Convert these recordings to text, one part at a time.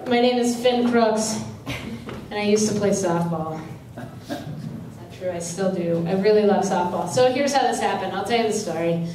My name is Finn Crooks, and I used to play softball. It's not true, I still do. I really love softball. So here's how this happened. I'll tell you the story.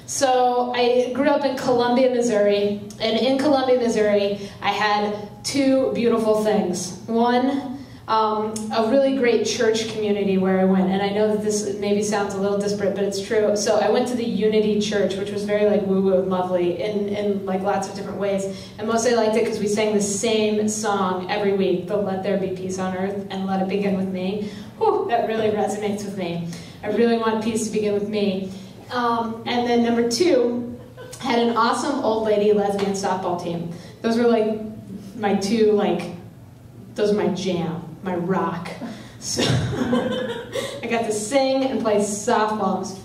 So I grew up in Columbia, Missouri, and in Columbia, Missouri, I had two beautiful things. One, a really great church community where I went, and I know that this maybe sounds a little disparate, but it's true. So I went to the Unity Church, which was very like woo-woo and lovely in like lots of different ways, and mostly I liked it because we sang the same song every week, the Let There Be Peace on Earth and Let It Begin With Me. Whew, that really resonates with me. I really want peace to begin with me. And then number two, had an awesome old lady lesbian softball team. Those were like my two, like, those are my jam. My rock. So I got to sing and play softball. It was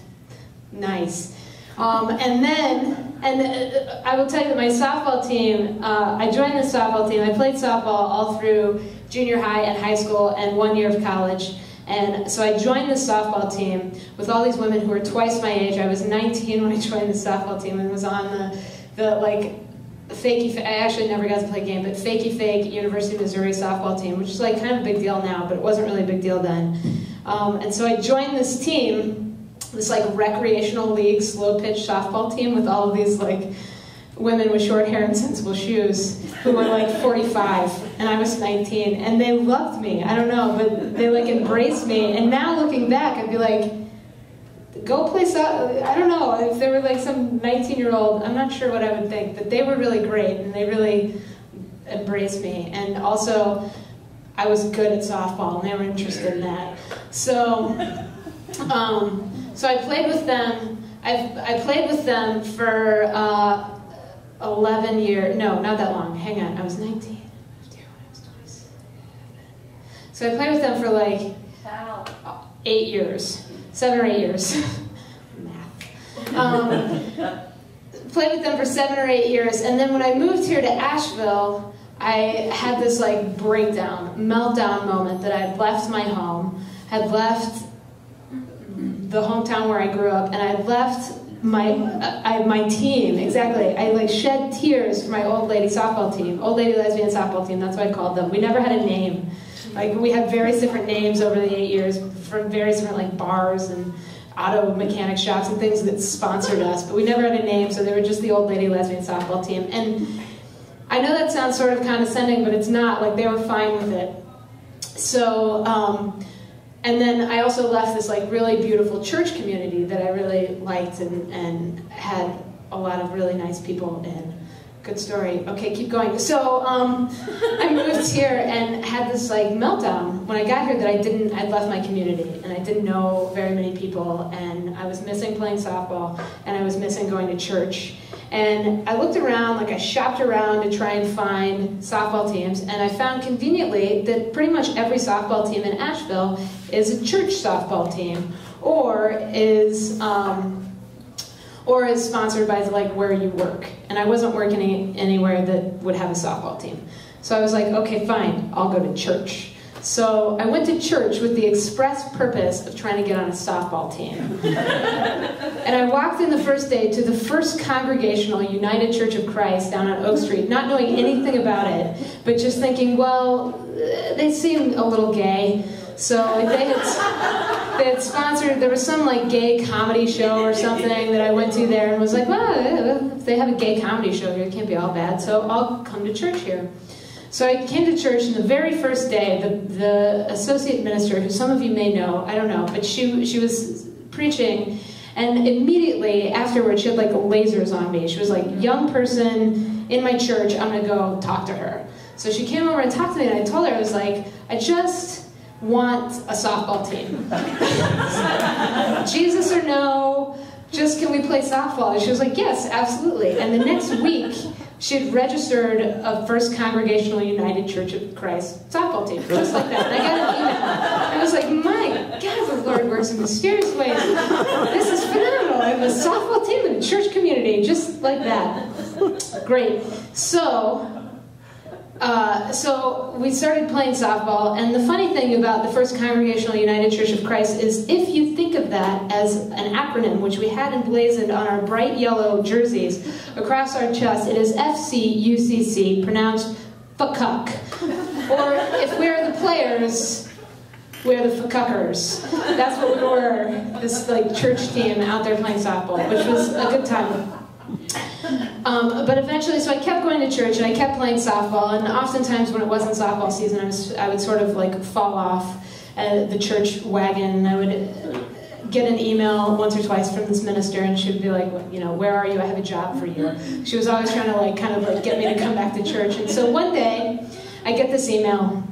nice. And I will tell you that my softball team, I joined the softball team. I played softball all through junior high and high school and 1 year of college. And so I joined the softball team with all these women who were twice my age. I was 19 when I joined the softball team and was on the like, I actually never got to play a game, but Fakey University of Missouri softball team, which is like kind of a big deal now, but it wasn't really a big deal then. And so I joined this team, this like recreational league slow pitch softball team with all of these like women with short hair and sensible shoes who were like 45, and I was 19, and they loved me. I don't know, but they like embraced me. And now looking back, I'd be like, go play softball. I don't know, if there were like some 19-year-old, I'm not sure what I would think, but they were really great, and they really embraced me. And also, I was good at softball, and they were interested in that. So I played with them. I played with them for 11 years. No, not that long. Hang on, I was 19. When I was 27. So I played with them for like 8 years. 7 or 8 years. Math. Played with them for 7 or 8 years, and then when I moved here to Asheville, I had this like meltdown moment that I'd left my home, had left the hometown where I grew up, and I'd left my team, exactly. I like shed tears for my old lady softball team, old lady lesbian softball team, that's what I called them. We never had a name. Like, we had various different names over the 8 years from various different like bars and auto mechanic shops and things that sponsored us, but we never had a name, so they were just the old lady lesbian softball team. And I know that sounds sort of condescending, but it's not. Like, they were fine with it. So, and then I also left this like really beautiful church community that I really liked and had a lot of really nice people in. Good story. Okay, keep going. So I moved here and had this like meltdown when I got here that I'd left my community and I didn't know very many people, and I was missing playing softball and I was missing going to church. And I looked around, like I shopped around to try and find softball teams, and I found conveniently that pretty much every softball team in Asheville is a church softball team, or is sponsored by like where you work. And I wasn't working anywhere that would have a softball team. So I was like, okay, fine, I'll go to church. So I went to church with the express purpose of trying to get on a softball team. And I walked in the first day to the First Congregational United Church of Christ down on Oak Street, not knowing anything about it, but just thinking, well, they seem a little gay. So like, they had sponsored, there was some like gay comedy show or something that I went to there and was like, well, if they have a gay comedy show here, it can't be all bad, so I'll come to church here. So I came to church, and the very first day, the associate minister, who some of you may know, I don't know, but she was preaching, and immediately afterwards she had like lasers on me. She was like, young person in my church, I'm gonna go talk to her. So she came over and talked to me, and I told her, I was like, I just want a softball team. Jesus or no, just can we play softball? And she was like, yes, absolutely. And the next week, she had registered a First Congregational United Church of Christ softball team, just like that. And I got an email. I was like, my God, the Lord works in mysterious ways. This is phenomenal. I have a softball team in a church community, just like that. Great. So So we started playing softball, and the funny thing about the First Congregational United Church of Christ is if you think of that as an acronym, which we had emblazoned on our bright yellow jerseys across our chest, it is FCUCC, pronounced FCUC. Or if we're the players, we're the FCUckers. That's what we were, this like church team out there playing softball, which was a good time. But eventually, so I kept going to church and I kept playing softball, and oftentimes when it wasn't softball season, I would sort of like fall off the church wagon, and I would get an email once or twice from this minister, and she'd be like, you know, where are you? I have a job for you. She was always trying to like kind of like get me to come back to church. And so one day, I get this email.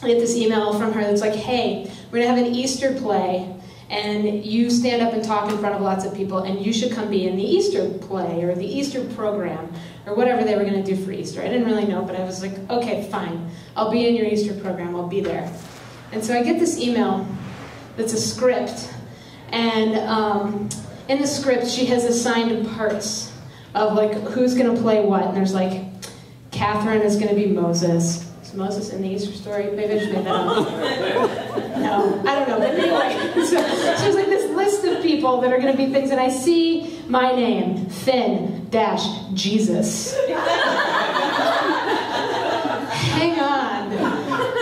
I get this email from her that's like, hey, we're gonna have an Easter play, and you stand up and talk in front of lots of people, and you should come be in the Easter play or the Easter program or whatever they were going to do for Easter. I didn't really know, but I was like, okay, fine. I'll be in your Easter program. I'll be there. And so I get this email that's a script, and in the script she has assigned parts of like who's going to play what, and there's like Catherine is going to be Moses. Moses in the Easter story? Maybe I just made that up. No, I don't know. But anyway, so there's like this list of people that are going to be things, and I see my name, Finn-Jesus. Hang on.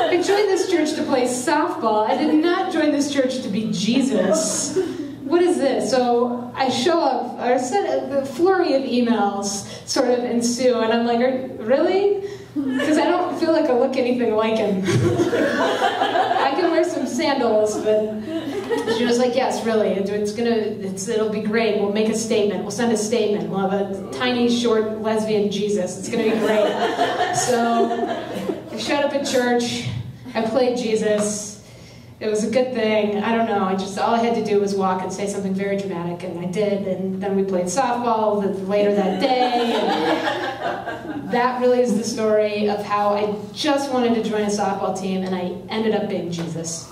I joined this church to play softball. I did not join this church to be Jesus. What is this? So I show up, a flurry of emails sort of ensue, and I'm like, really? Because I don't feel like I look anything like him. I can wear some sandals, but she was like, yes, really, it'll be great. We'll make a statement. We'll send a statement. We'll have a tiny, short, lesbian Jesus. It's going to be great. So I showed up at church. I played Jesus. It was a good thing. I don't know. All I had to do was walk and say something very dramatic, and I did. And then we played softball later that day. And that really is the story of how I just wanted to join a softball team, and I ended up being Jesus.